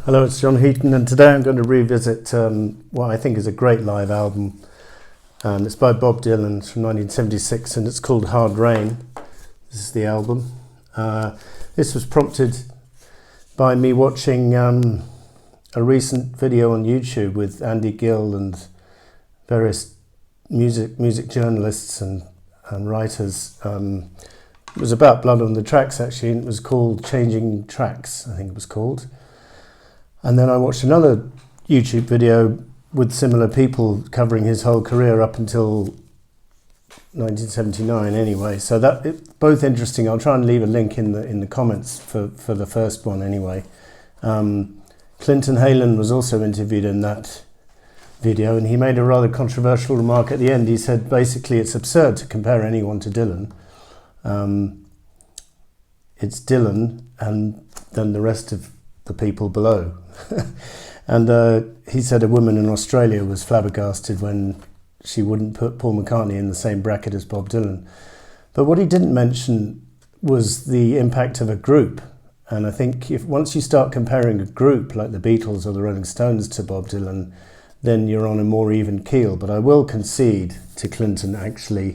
Hello, it's John Heaton, and today I'm going to revisit what I think is a great live album. It's by Bob Dylan from 1976, and it's called Hard Rain. This is the album. This was prompted by me watching a recent video on YouTube with Andy Gill and various music journalists and writers. It was about Blood on the Tracks, actually, and it was called Changing Tracks, I think it was called. And then I watched another YouTube video with similar people covering his whole career up until 1979 anyway. So both interesting. I'll try and leave a link in the comments for the first one anyway. Clinton Heylin was also interviewed in that video, and he made a rather controversial remark at the end. He said basically it's absurd to compare anyone to Dylan. It's Dylan and then the rest of the people below. And he said a woman in Australia was flabbergasted when she wouldn't put Paul McCartney in the same bracket as Bob Dylan. But what he didn't mention was the impact of a group. And I think once you start comparing a group like the Beatles or the Rolling Stones to Bob Dylan, then you're on a more even keel. But I will concede to Clinton, actually,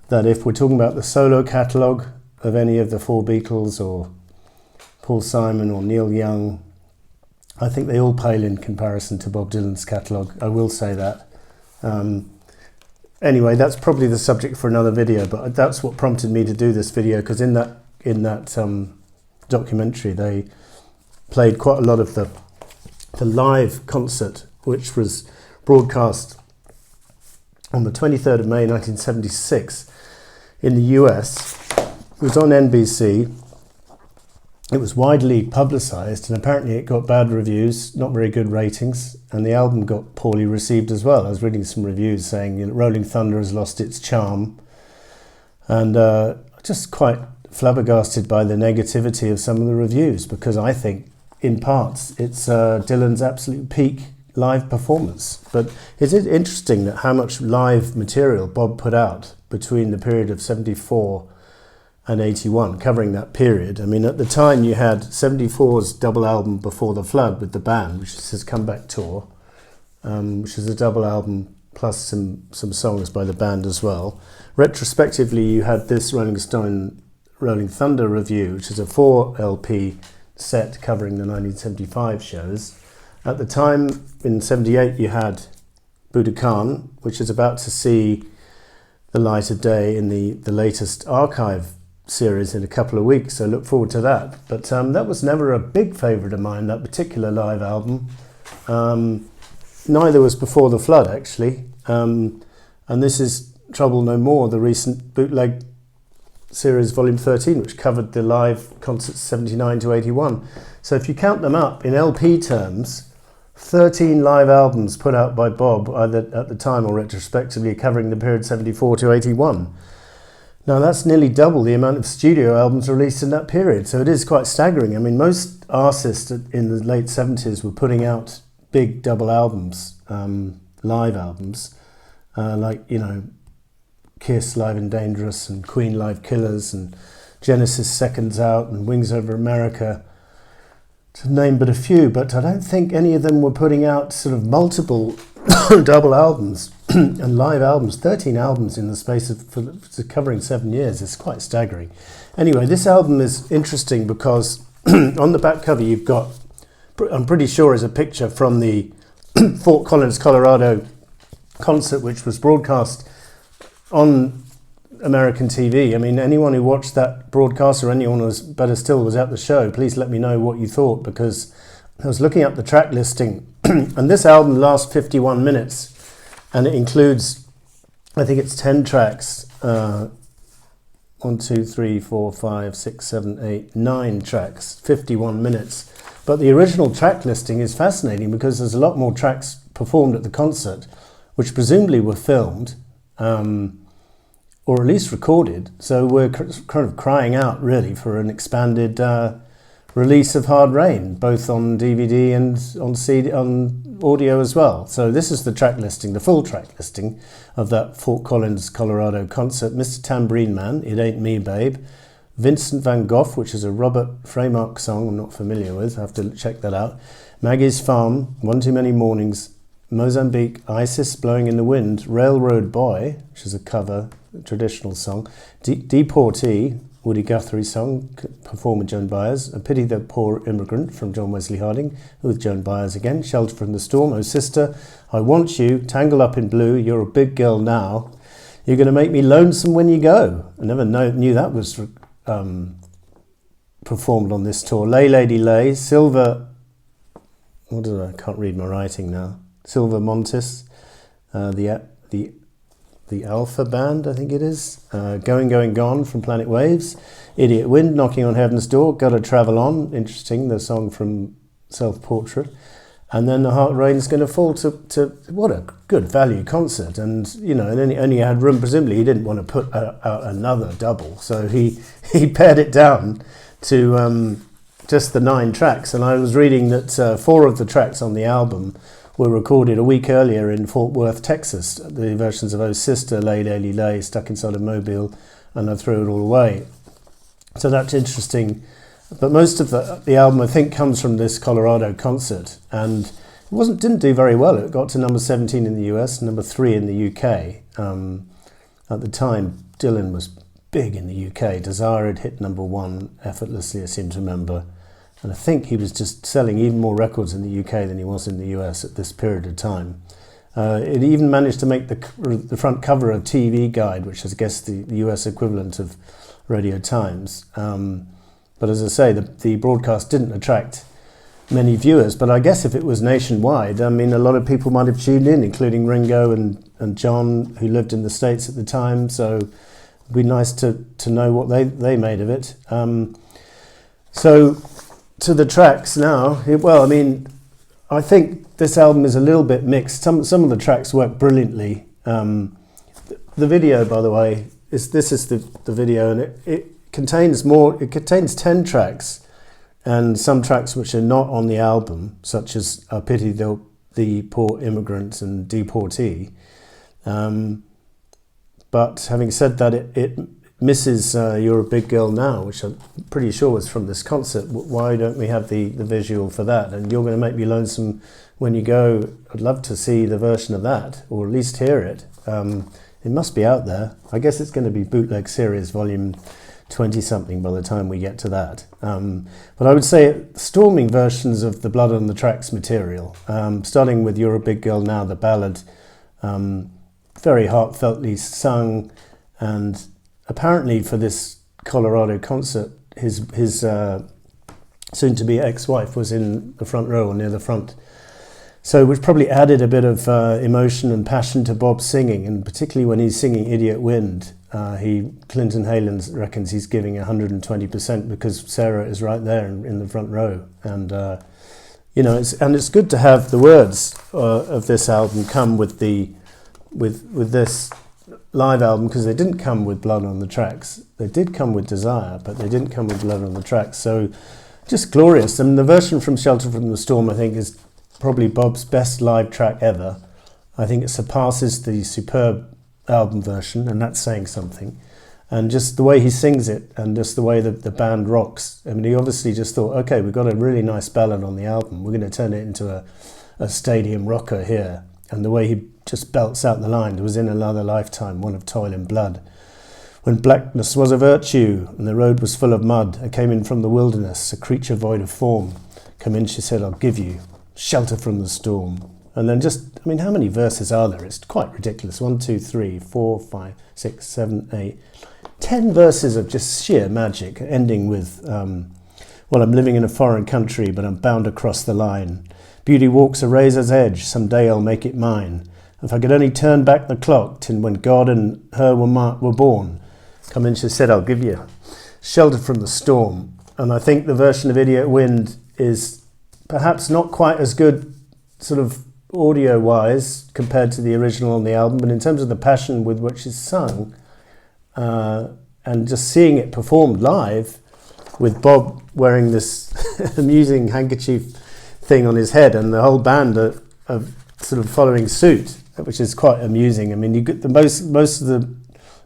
that if we're talking about the solo catalogue of any of the four Beatles or Paul Simon or Neil Young, I think they all pale in comparison to Bob Dylan's catalogue. I will say that. Anyway, that's probably the subject for another video, but that's what prompted me to do this video, because in that documentary they played quite a lot of the live concert, which was broadcast on the 23rd of May 1976 in the US. It was on NBC. It was widely publicised, and apparently it got bad reviews, not very good ratings, and the album got poorly received as well. I was reading some reviews saying Rolling Thunder has lost its charm, and just quite flabbergasted by the negativity of some of the reviews, because I think in parts it's Dylan's absolute peak live performance. But it is interesting that how much live material Bob put out between the period of 74 and 81, covering that period. I mean, at the time you had 74's double album Before the Flood with the band, which is his comeback tour, which is a double album plus some songs by the band as well. Retrospectively, you had this Rolling Thunder review, which is a 4 LP set covering the 1975 shows. At the time, in 78, you had Budokan, which is about to see the light of day in the latest archive series in a couple of weeks, so look forward to that. But that was never a big favourite of mine, that particular live album. Neither was Before the Flood, actually. And this is Trouble No More, the recent bootleg series, volume 13, which covered the live concerts 79 to 81. So if you count them up in LP terms, 13 live albums put out by Bob, either at the time or retrospectively, covering the period 74 to 81. Now that's nearly double the amount of studio albums released in that period, so it is quite staggering. I mean, most artists in the late 70s were putting out big double albums, live albums, like, Kiss Live and Dangerous and Queen Live Killers and Genesis Seconds Out and Wings Over America, to name but a few. But I don't think any of them were putting out sort of multiple double albums and live albums. 13 albums in the space of covering 7 years is quite staggering. Anyway, this album is interesting because on the back cover you've got, I'm pretty sure, is a picture from the Fort Collins, Colorado concert, which was broadcast on American TV. I mean, anyone who watched that broadcast, or anyone who was, better still, was at the show, please let me know what you thought, because I was looking up the track listing and this album lasts 51 minutes and it includes, I think it's 10 tracks, 1, 2, 3, 4, 5, 6, 7, 8, 9 tracks, 51 minutes. But the original track listing is fascinating because there's a lot more tracks performed at the concert, which presumably were filmed, or at least recorded. So we're kind of crying out really for an expanded release of Hard Rain, both on DVD and on CD, on audio as well. So this is the track listing, the full track listing of that Fort Collins, Colorado concert. Mr. Tambourine Man, It Ain't Me Babe, Vincent van Gogh, which is a Robert Fremark song I'm not familiar with, I have to check that out. Maggie's Farm, One Too Many Mornings, Mozambique, Isis, Blowing in the Wind, Railroad Boy, which is a cover, a traditional song, Deportee, Woody Guthrie song, performed with Joan Baez, A Pity the Poor Immigrant from John Wesley Harding, with Joan Baez again, Shelter from the Storm, Oh Sister, I Want You, Tangle Up in Blue, You're a Big Girl Now, You're Gonna Make Me Lonesome When You Go. I never knew that was performed on this tour. Lay Lady Lay, Silver, I can't read my writing now, Silver Montes, the Alpha Band, I think it is. Going, Going, Gone from Planet Waves. Idiot Wind, Knocking on Heaven's Door. Gotta Travel On, interesting, the song from Self Portrait. And then The Heart Rain's Gonna Fall to what a good value concert. And, you know, and then he only had room, presumably he didn't want to put out another double. So he pared it down to just the 9 tracks. And I was reading that 4 of the tracks on the album were recorded a week earlier in Fort Worth, Texas. The versions of Oh Sister, Lay Lady Lay, Stuck Inside a Mobile, and I Threw It All Away. So that's interesting. But most of the album, I think, comes from this Colorado concert. And it didn't do very well. It got to number 17 in the US, number 3 in the UK. At the time, Dylan was big in the UK. Desire had hit number 1 effortlessly, I seem to remember. And I think he was just selling even more records in the UK than he was in the US at this period of time. It even managed to make the front cover of TV Guide, which is, I guess, the US equivalent of Radio Times. But as I say, the broadcast didn't attract many viewers. But I guess if it was nationwide, I mean, a lot of people might have tuned in, including Ringo and John, who lived in the States at the time. So it'd be nice to know what they made of it. So to the tracks now, I think this album is a little bit mixed. Some of the tracks work brilliantly. The video, by the way, this is the video, and it contains 10 tracks, and some tracks which are not on the album, such as I Pity the Poor Immigrant and Deportee. But having said that, it misses You're a Big Girl Now, which I'm pretty sure was from this concert. Why don't we have the visual for that? And You're Gonna Make Me Lonesome When You Go, I'd love to see the version of that, or at least hear it. It must be out there. I guess it's going to be Bootleg Series Volume 20-something by the time we get to that. But I would say storming versions of the Blood on the Tracks material, starting with You're a Big Girl Now, the ballad, very heartfeltly sung, and apparently for this Colorado concert, his soon-to-be ex-wife was in the front row or near the front. So which probably added a bit of emotion and passion to Bob's singing, and particularly when he's singing Idiot Wind, Clinton Haylen reckons he's giving 120% because Sarah is right there in the front row. And it's good to have the words of this album come with this live album, because they didn't come with Blood on the Tracks. They did come with Desire, but they didn't come with Blood on the Tracks. So just glorious. I mean, the version from Shelter from the Storm, I think, is probably Bob's best live track ever. I think it surpasses the superb album version, and that's saying something. And just the way he sings it, and just the way the band rocks. I mean, he obviously just thought, okay, we've got a really nice ballad on the album. We're going to turn it into a stadium rocker here. And the way he just belts out the line, there was in another lifetime, one of toil and blood. When blackness was a virtue, and the road was full of mud, I came in from the wilderness, a creature void of form. Come in, she said, I'll give you shelter from the storm. And then how many verses are there? It's quite ridiculous. 1, 2, 3, 4, 5, 6, 7, 8, 10 verses of just sheer magic, ending with, I'm living in a foreign country, but I'm bound across the line. Beauty walks a razor's edge, someday I'll make it mine. If I could only turn back the clock to when God and her were born. Come in, she said, I'll give you shelter from the storm. And I think the version of Idiot Wind is perhaps not quite as good sort of audio-wise compared to the original on the album, but in terms of the passion with which it's sung, and just seeing it performed live with Bob wearing this amusing handkerchief thing on his head and the whole band are sort of following suit, which is quite amusing. I mean, you get most of the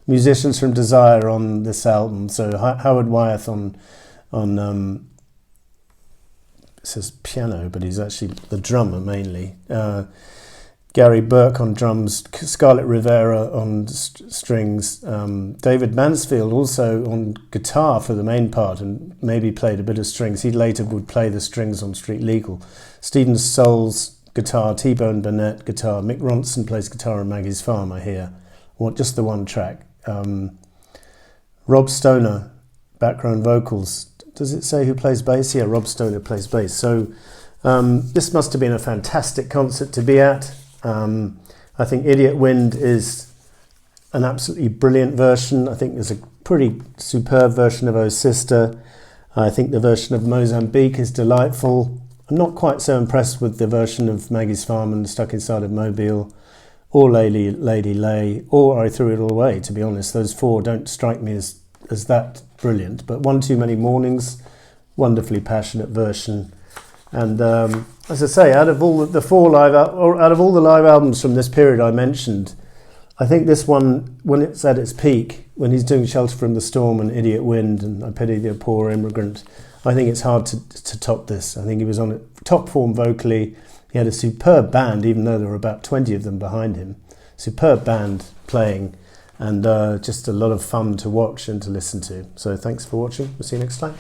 musicians from Desire on this album. So Howard Wyeth on it says piano, but he's actually the drummer mainly. Gary Burke on drums, Scarlett Rivera on strings, David Mansfield also on guitar for the main part and maybe played a bit of strings. He later would play the strings on Street Legal. Stephen Souls guitar, T-Bone Burnett guitar, Mick Ronson plays guitar on Maggie's Farm, I hear. Just the one track. Rob Stoner, background vocals. Does it say who plays bass? Yeah, Rob Stoner plays bass. So this must have been a fantastic concert to be at. I think Idiot Wind is an absolutely brilliant version. I think there's a pretty superb version of Oh Sister. I think the version of Mozambique is delightful. I'm not quite so impressed with the version of Maggie's Farm and Stuck Inside of Mobile, or Lady Lay, or I Threw It All Away, to be honest. Those four don't strike me as that brilliant. But One Too Many Mornings, wonderfully passionate version. And as I say, out of all the live albums from this period I mentioned, I think this one, when it's at its peak, when he's doing Shelter from the Storm and Idiot Wind and I Pity the Poor Immigrant, I think it's hard to top this. I think he was on top form vocally. He had a superb band, even though there were about 20 of them behind him. Superb band playing, and just a lot of fun to watch and to listen to. So thanks for watching. We'll see you next time.